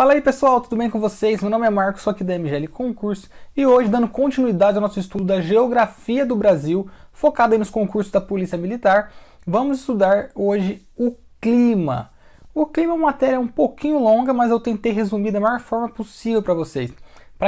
Fala aí pessoal, tudo bem com vocês? Meu nome é Marcos, sou aqui da MGL Concurso e hoje dando continuidade ao nosso estudo da Geografia do Brasil, focado aí nos concursos da Polícia Militar, vamos estudar hoje o clima. O clima é uma matéria um pouquinho longa, mas eu tentei resumir da maior forma possível para vocês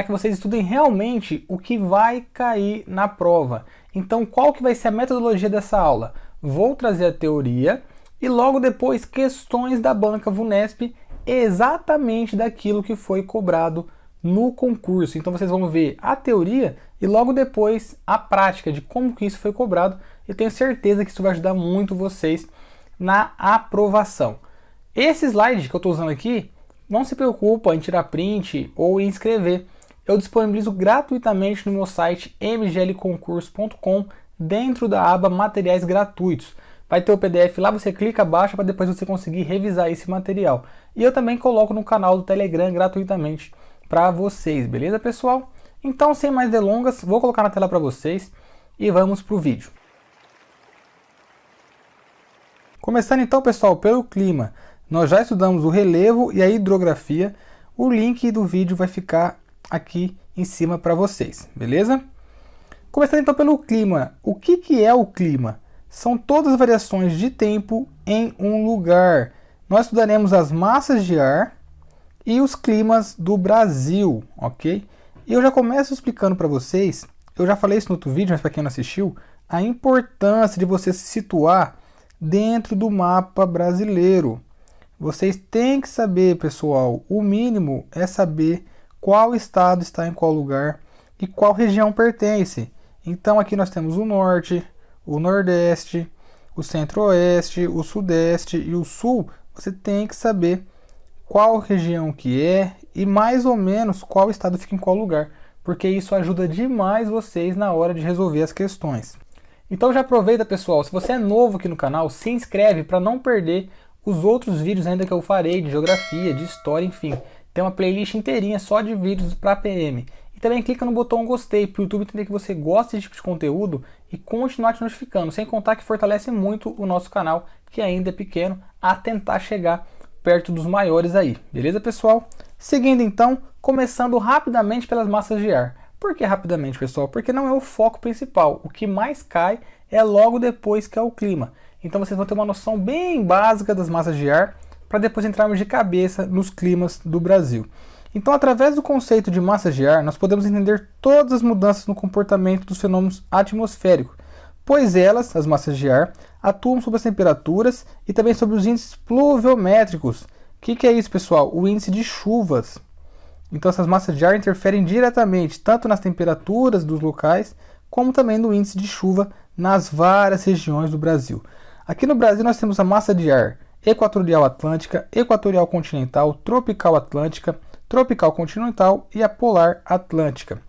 que vocês estudem realmente o que vai cair na prova. Então qual que vai ser a metodologia dessa aula? Vou trazer a teoria e logo depois questões da banca VUNESP exatamente daquilo que foi cobrado no concurso. Então vocês vão ver a teoria e logo depois a prática de como que isso foi cobrado. Eu tenho certeza que isso vai ajudar muito vocês na aprovação. Esse slide que eu estou usando aqui, não se preocupa em tirar print ou em escrever. Eu disponibilizo gratuitamente no meu site mglconcurso.com dentro da aba materiais gratuitos. Vai ter o PDF lá, você clica, baixa para depois você conseguir revisar esse material. E eu também coloco no canal do Telegram gratuitamente para vocês, beleza pessoal? Então sem mais delongas, vou colocar na tela para vocês e vamos para o vídeo. Começando então pessoal pelo clima, nós já estudamos o relevo e a hidrografia, o link do vídeo vai ficar aqui em cima para vocês, beleza? Começando então pelo clima, o que é o clima? São todas as variações de tempo em um lugar. Nós estudaremos as massas de ar e os climas do Brasil, ok? E eu já começo explicando para vocês, eu já falei isso no outro vídeo, mas para quem não assistiu, a importância de você se situar dentro do mapa brasileiro. Vocês têm que saber, pessoal, o mínimo é saber qual estado está em qual lugar e qual região pertence. Então aqui nós temos o norte, o nordeste, o centro-oeste, o sudeste e o sul. Você tem que saber qual região que é e mais ou menos qual estado fica em qual lugar, porque isso ajuda demais vocês na hora de resolver as questões. Então já aproveita pessoal, se você é novo aqui no canal, se inscreve para não perder os outros vídeos ainda que eu farei de geografia, de história, enfim. Tem uma playlist inteirinha só de vídeos para PM. E também clica no botão gostei para o YouTube entender que você gosta desse tipo de conteúdo e continuar te notificando. Sem contar que fortalece muito o nosso canal, que ainda é pequeno, a tentar chegar perto dos maiores aí. Beleza, pessoal? Seguindo então, começando rapidamente pelas massas de ar. Por que rapidamente, pessoal? Porque não é o foco principal. O que mais cai é logo depois que é o clima. Então vocês vão ter uma noção bem básica das massas de ar, para depois entrarmos de cabeça nos climas do Brasil. Então, através do conceito de massas de ar, nós podemos entender todas as mudanças no comportamento dos fenômenos atmosféricos, pois elas, as massas de ar, atuam sobre as temperaturas e também sobre os índices pluviométricos. O que é isso, pessoal? O índice de chuvas. Então, essas massas de ar interferem diretamente tanto nas temperaturas dos locais, como também no índice de chuva nas várias regiões do Brasil. Aqui no Brasil nós temos a massa de ar equatorial atlântica, equatorial continental, tropical atlântica, tropical continental e a polar atlântica.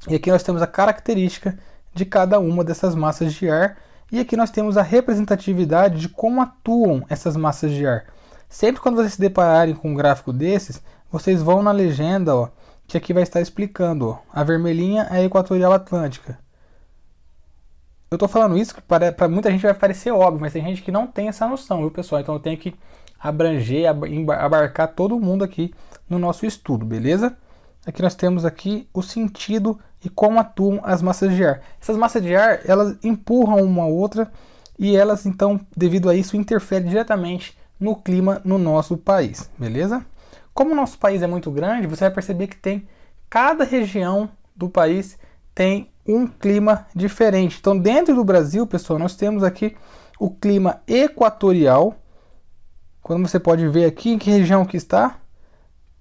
E aqui nós temos a característica de cada uma dessas massas de ar e aqui nós temos a representatividade de como atuam essas massas de ar. Sempre quando vocês se depararem com um gráfico desses, vocês vão na legenda, ó, que aqui vai estar explicando. Ó, a vermelhinha é a equatorial atlântica. Eu estou falando isso que para muita gente vai parecer óbvio, mas tem gente que não tem essa noção, viu pessoal? Então eu tenho que abranger, abarcar todo mundo aqui no nosso estudo, beleza? Aqui nós temos aqui o sentido e como atuam as massas de ar. Essas massas de ar, elas empurram uma a outra e elas então, devido a isso, interferem diretamente no clima no nosso país, beleza? Como o nosso país é muito grande, você vai perceber que tem cada região do país tem um clima diferente. Então, dentro do Brasil, pessoal, nós temos aqui o clima equatorial. Quando você pode ver aqui em que região que está,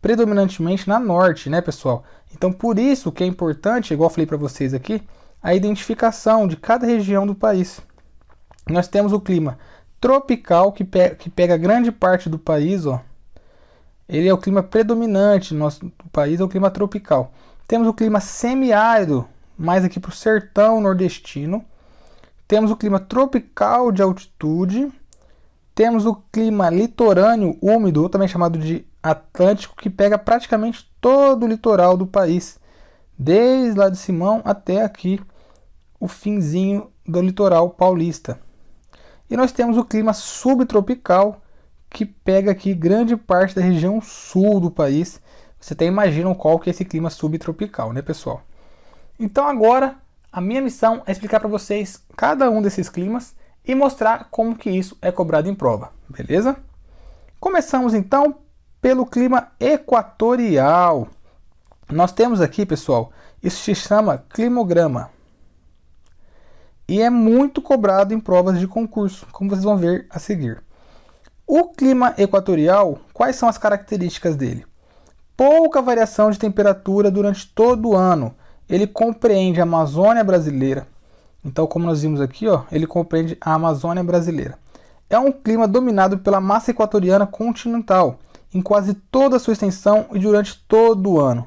predominantemente na norte, né, pessoal? Então, por isso que é importante, igual eu falei para vocês aqui, a identificação de cada região do país. Nós temos o clima tropical, que pega grande parte do país, ó. Ele é o clima predominante no nosso país, é o clima tropical. Temos o clima semiárido, mais aqui para o sertão nordestino. Temos o clima tropical de altitude. Temos o clima litorâneo úmido, também chamado de atlântico, que pega praticamente todo o litoral do país, desde lá de Simão até aqui o finzinho do litoral paulista. E nós temos o clima subtropical, que pega aqui grande parte da região sul do país. Você até imaginam qual que é esse clima subtropical, né, pessoal? Então agora a minha missão é explicar para vocês cada um desses climas e mostrar como que isso é cobrado em prova, beleza? Começamos então pelo clima equatorial. Nós temos aqui, pessoal, isso se chama climograma. E é muito cobrado em provas de concurso, como vocês vão ver a seguir. O clima equatorial, quais são as características dele? Pouca variação de temperatura durante todo o ano. Ele compreende a Amazônia brasileira. Então, como nós vimos aqui, ó, ele compreende a Amazônia brasileira. É um clima dominado pela massa equatoriana continental, em quase toda a sua extensão e durante todo o ano.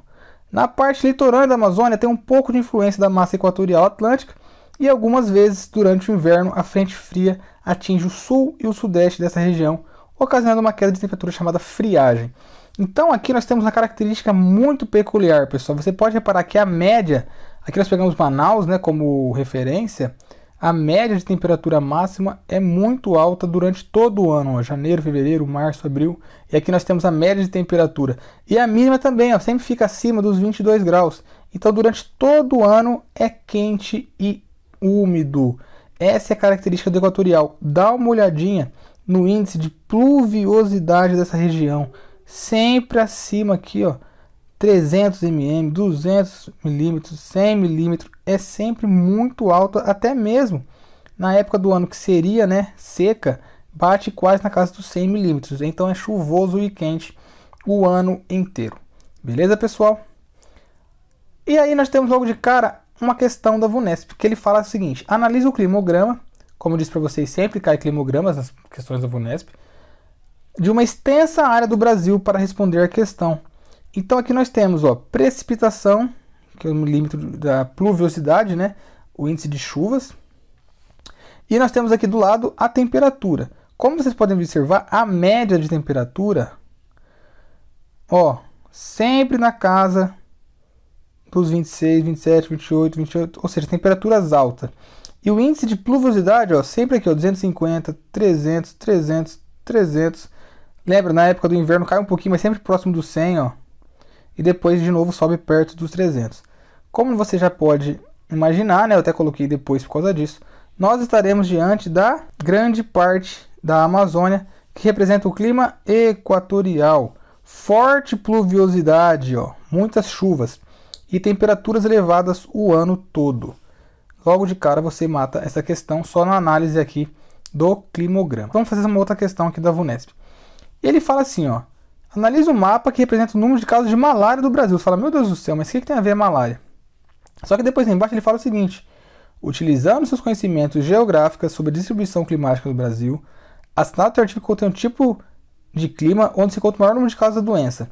Na parte litorânea da Amazônia tem um pouco de influência da massa equatorial atlântica, e algumas vezes, durante o inverno, a frente fria atinge o sul e o sudeste dessa região, ocasionando uma queda de temperatura chamada friagem. Então aqui nós temos uma característica muito peculiar, pessoal. Você pode reparar que a média, aqui nós pegamos Manaus, né, como referência, a média de temperatura máxima é muito alta durante todo o ano, ó, janeiro, fevereiro, março, abril. E aqui nós temos a média de temperatura. E a mínima também, ó, sempre fica acima dos 22 graus. Então durante todo o ano é quente e úmido. Essa é a característica do equatorial. Dá uma olhadinha no índice de pluviosidade dessa região. Sempre acima aqui, ó, 300 mm, 200 mm, 100 mm. É sempre muito alto, até mesmo na época do ano que seria, né, seca, bate quase na casa dos 100 mm. Então é chuvoso e quente o ano inteiro. Beleza, pessoal? E aí nós temos logo de cara uma questão da VUNESP, que ele fala o seguinte: analise o climograma, como eu disse para vocês, sempre cai climogramas nas questões da VUNESP, de uma extensa área do Brasil para responder a questão. Então aqui nós temos, ó, precipitação, que é o milímetro da pluviosidade, né, o índice de chuvas, e nós temos aqui do lado a temperatura. Como vocês podem observar, a média de temperatura, ó, sempre na casa dos 26, 27, 28, ou seja, temperaturas altas. E o índice de pluviosidade, ó, sempre aqui, ó, 250, 300, 300, 300. Lembra, na época do inverno cai um pouquinho, mas sempre próximo dos 100, ó. E depois de novo sobe perto dos 300. Como você já pode imaginar, né, eu até coloquei depois por causa disso, nós estaremos diante da grande parte da Amazônia, que representa o clima equatorial. Forte pluviosidade, ó, muitas chuvas e temperaturas elevadas o ano todo. Logo de cara você mata essa questão só na análise aqui do climograma. Vamos fazer uma outra questão aqui da VUNESP. Ele fala assim, ó, analisa o mapa que representa o número de casos de malária do Brasil. Você fala, meu Deus do céu, mas o que tem a ver a malária? Só que depois embaixo ele fala o seguinte: utilizando seus conhecimentos geográficos sobre a distribuição climática do Brasil, assinale o artigo que contém um tipo de clima onde se encontra o maior número de casos da doença.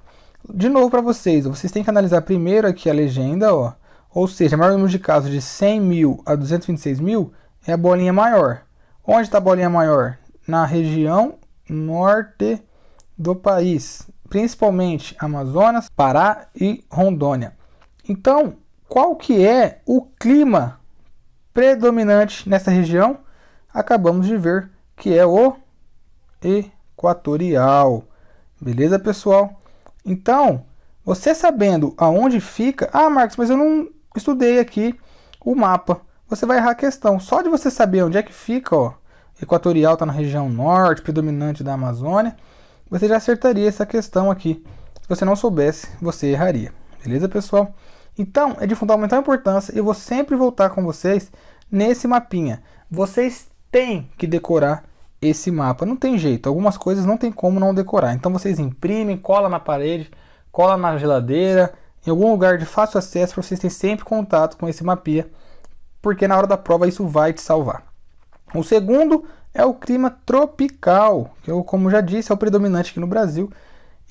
De novo para vocês, vocês têm que analisar primeiro aqui a legenda, ó, ou seja, o maior número de casos de 100 mil a 226 mil é a bolinha maior. Onde está a bolinha maior? Na região norte do país, principalmente Amazonas, Pará e Rondônia. Então, qual que é o clima predominante nessa região? Acabamos de ver que é o equatorial. Beleza, pessoal? Então, você sabendo aonde fica... Ah, Marcos, mas eu não estudei aqui o mapa. Você vai errar a questão. Só de você saber onde é que fica, ó, equatorial está na região norte, predominante da Amazônia, você já acertaria essa questão aqui. Se você não soubesse, você erraria. Beleza, pessoal? Então, é de fundamental importância e eu vou sempre voltar com vocês nesse mapinha. Vocês têm que decorar esse mapa. Não tem jeito, algumas coisas não tem como não decorar. Então vocês imprimem, cola na parede, cola na geladeira, em algum lugar de fácil acesso para vocês terem sempre contato com esse mapinha, porque na hora da prova isso vai te salvar. O segundo é o clima tropical, que eu, como já disse, é o predominante aqui no Brasil.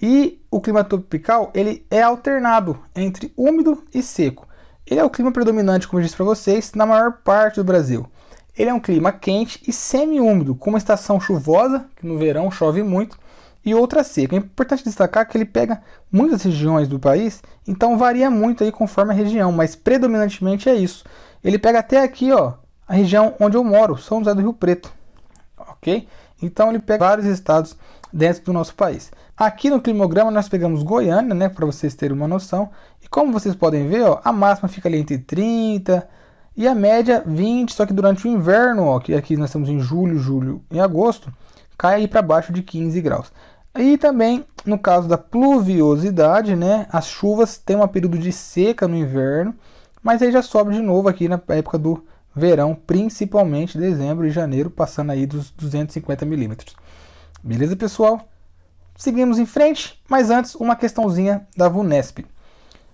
E o clima tropical, ele é alternado entre úmido e seco. Ele é o clima predominante, como eu disse para vocês, na maior parte do Brasil. Ele é um clima quente e semi-úmido, com uma estação chuvosa, que no verão chove muito, e outra seca. É importante destacar que ele pega muitas regiões do país, então varia muito aí conforme a região, mas predominantemente é isso. Ele pega até aqui, ó, a região onde eu moro, São José do Rio Preto, ok? Então ele pega vários estados dentro do nosso país. Aqui no climograma nós pegamos Goiânia, né, para vocês terem uma noção. E como vocês podem ver, ó, a máxima fica ali entre 30 e a média 20, só que durante o inverno, ó, que aqui nós estamos em julho e agosto, cai aí para baixo de 15 graus. E também, no caso da pluviosidade, né, as chuvas têm um período de seca no inverno, mas aí já sobe de novo aqui na época do verão, principalmente dezembro e janeiro, passando aí dos 250 milímetros. Beleza, pessoal? Seguimos em frente, mas antes uma questãozinha da VUNESP.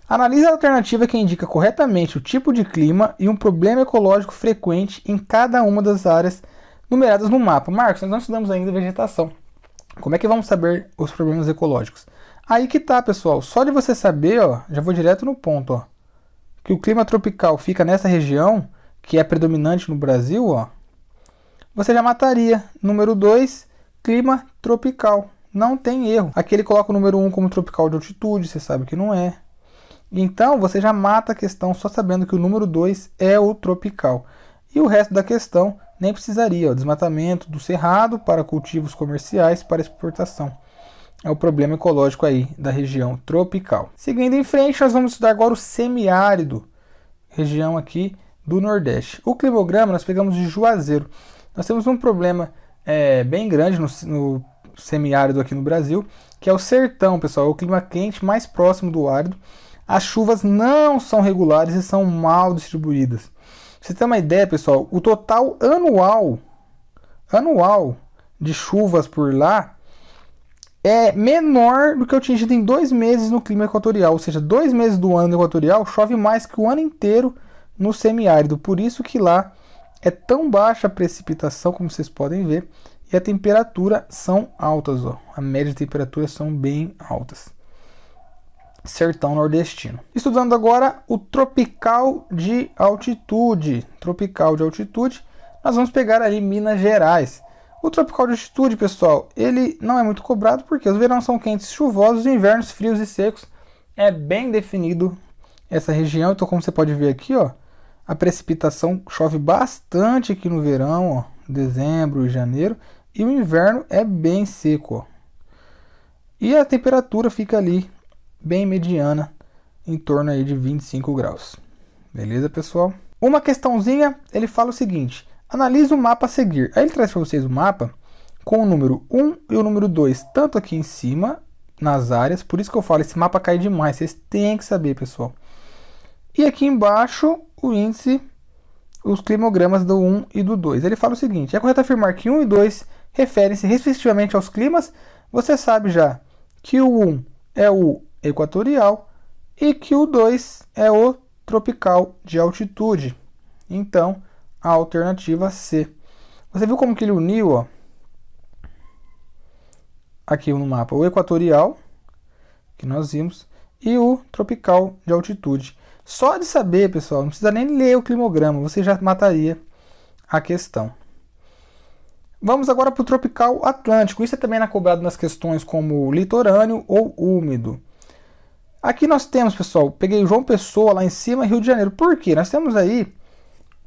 Analise a alternativa que indica corretamente o tipo de clima e um problema ecológico frequente em cada uma das áreas numeradas no mapa. Marcos, nós não estudamos ainda vegetação. Como é que vamos saber os problemas ecológicos? Aí que tá, pessoal. Só de você saber, ó, já vou direto no ponto, ó, que o clima tropical fica nessa região, que é predominante no Brasil, ó, você já mataria. Número 2, clima tropical. Não tem erro. Aqui ele coloca o número 1 como tropical de altitude, você sabe que não é. Então você já mata a questão só sabendo que o número 2 é o tropical. E o resto da questão nem precisaria. Ó, desmatamento do cerrado para cultivos comerciais para exportação. É o problema ecológico aí da região tropical. Seguindo em frente, nós vamos estudar agora o semiárido, região aqui do Nordeste. O climograma nós pegamos de Juazeiro. Nós temos um problema bem grande no semiárido aqui no Brasil, que é o sertão, pessoal. É o clima quente mais próximo do árido. As chuvas não são regulares e são mal distribuídas. Pra você ter uma ideia, pessoal, o total anual de chuvas por lá é menor do que o atingido em 2 meses no clima equatorial. Ou seja, 2 meses do ano equatorial chove mais que o ano inteiro no semiárido. Por isso que lá é tão baixa a precipitação, como vocês podem ver, e a temperatura são altas. Ó. A média de temperatura são bem altas. Sertão nordestino. Estudando agora o tropical de altitude. Tropical de altitude, nós vamos pegar ali Minas Gerais. O tropical de altitude, pessoal, ele não é muito cobrado porque os verões são quentes e chuvosos, os invernos frios e secos. É bem definido essa região. Então, como você pode ver aqui, ó, a precipitação chove bastante aqui no verão, ó, dezembro e janeiro, e o inverno é bem seco, ó. E a temperatura fica ali bem mediana, em torno aí de 25 graus. Beleza, pessoal? Uma questãozinha, ele fala o seguinte: analise o mapa a seguir. Aí ele traz para vocês o mapa com o número 1 e o número 2, tanto aqui em cima, nas áreas. Por isso que eu falo, esse mapa cai demais, vocês têm que saber, pessoal. E aqui embaixo, o índice, os climogramas do 1 e do 2. Ele fala o seguinte: é correto afirmar que 1 e 2 referem-se respectivamente aos climas. Você sabe já que o 1 é o equatorial e que o 2 é o tropical de altitude. Então, a alternativa C. Você viu como que ele uniu, ó, aqui no mapa, o equatorial, que nós vimos, e o tropical de altitude. Só de saber, pessoal, não precisa nem ler o climograma, você já mataria a questão. Vamos agora para o tropical atlântico. Isso é também cobrado nas questões como litorâneo ou úmido. Aqui nós temos, pessoal, peguei João Pessoa lá em cima, Rio de Janeiro. Por quê? Nós temos aí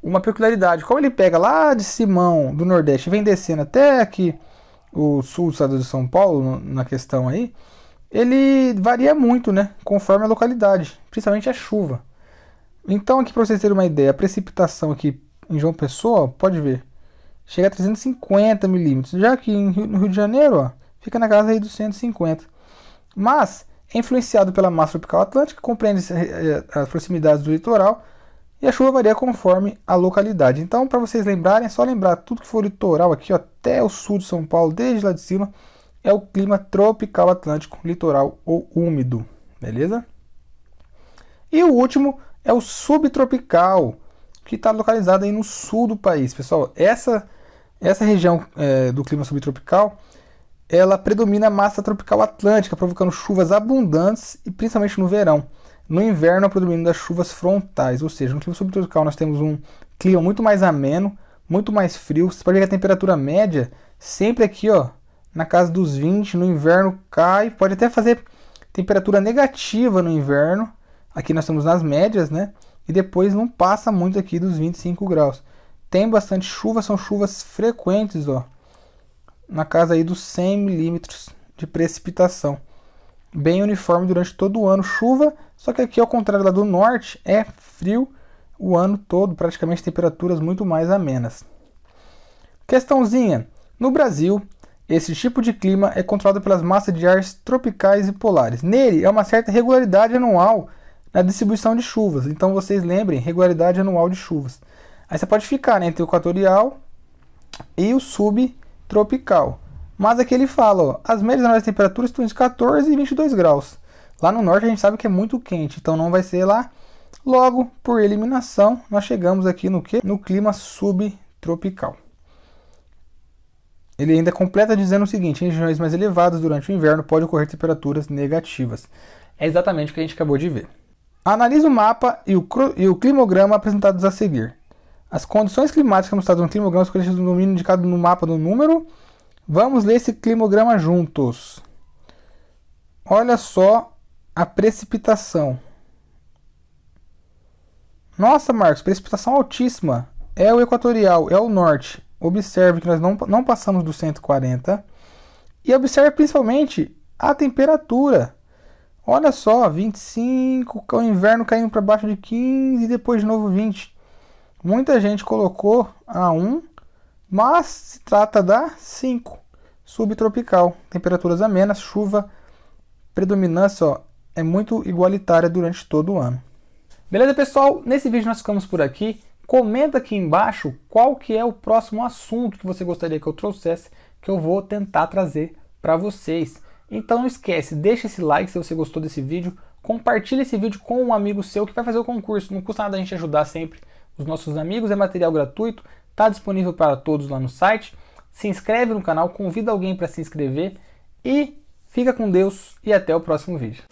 uma peculiaridade. Como ele pega lá de Simão, do Nordeste, e vem descendo até aqui o sul do estado de São Paulo, na questão aí, ele varia muito, né? Conforme a localidade, principalmente a chuva. Então, aqui para vocês terem uma ideia, a precipitação aqui em João Pessoa, pode ver, chega a 350 milímetros. Já que no Rio de Janeiro, ó, fica na casa aí dos 150. Mas é influenciado pela massa tropical atlântica, compreende as proximidades do litoral, e a chuva varia conforme a localidade. Então, para vocês lembrarem, é só lembrar tudo que for litoral aqui, ó, até o sul de São Paulo, desde lá de cima, é o clima tropical atlântico, litoral ou úmido, beleza? E o último é o subtropical, que está localizado aí no sul do país. Pessoal, essa região do clima subtropical, ela predomina a massa tropical atlântica, provocando chuvas abundantes e principalmente no verão. No inverno, é o predomínio das chuvas frontais, ou seja, no clima subtropical nós temos um clima muito mais ameno, muito mais frio. Você pode ver que a temperatura média sempre aqui, ó, na casa dos 20, no inverno cai, pode até fazer temperatura negativa no inverno. Aqui nós estamos nas médias, né? E depois não passa muito aqui dos 25 graus. Tem bastante chuva, são chuvas frequentes, ó. na casa aí dos 100 milímetros de precipitação. Bem uniforme durante todo o ano, chuva, só que aqui ao contrário lá do norte é frio o ano todo, praticamente temperaturas muito mais amenas. Questãozinha, no Brasil, esse tipo de clima é controlado pelas massas de ar tropicais e polares. Nele é uma certa regularidade anual na distribuição de chuvas, então vocês lembrem, regularidade anual de chuvas. Aí você pode ficar, né, entre o equatorial e o subtropical. Mas aqui ele fala, ó, as médias anuais de temperaturas estão entre 14 e 22 graus. Lá no norte a gente sabe que é muito quente, então não vai ser lá. Logo, por eliminação, nós chegamos aqui no quê? No clima subtropical. Ele ainda completa dizendo o seguinte: em regiões mais elevadas durante o inverno pode ocorrer temperaturas negativas. É exatamente o que a gente acabou de ver. Analise o mapa e o climograma apresentados a seguir. As condições climáticas mostradas no climograma são conhecidas no domínio indicado no mapa do número. Vamos ler esse climograma juntos. Olha só a precipitação. Nossa, Marcos, precipitação altíssima. É o equatorial, é o norte. Observe que nós não passamos dos 140. E observe principalmente a temperatura. Olha só, 25, o inverno caindo para baixo de 15 e depois de novo 20. Muita gente colocou a 1, mas se trata da 5, subtropical. Temperaturas amenas, chuva, predominância, ó, é muito igualitária durante todo o ano. Beleza, pessoal? Nesse vídeo nós ficamos por aqui. Comenta aqui embaixo qual que é o próximo assunto que você gostaria que eu trouxesse, que eu vou tentar trazer para vocês. Então não esquece, deixa esse like se você gostou desse vídeo, compartilha esse vídeo com um amigo seu que vai fazer o concurso, não custa nada a gente ajudar sempre os nossos amigos, é material gratuito, está disponível para todos lá no site. Se inscreve no canal, convida alguém para se inscrever e fica com Deus e até o próximo vídeo.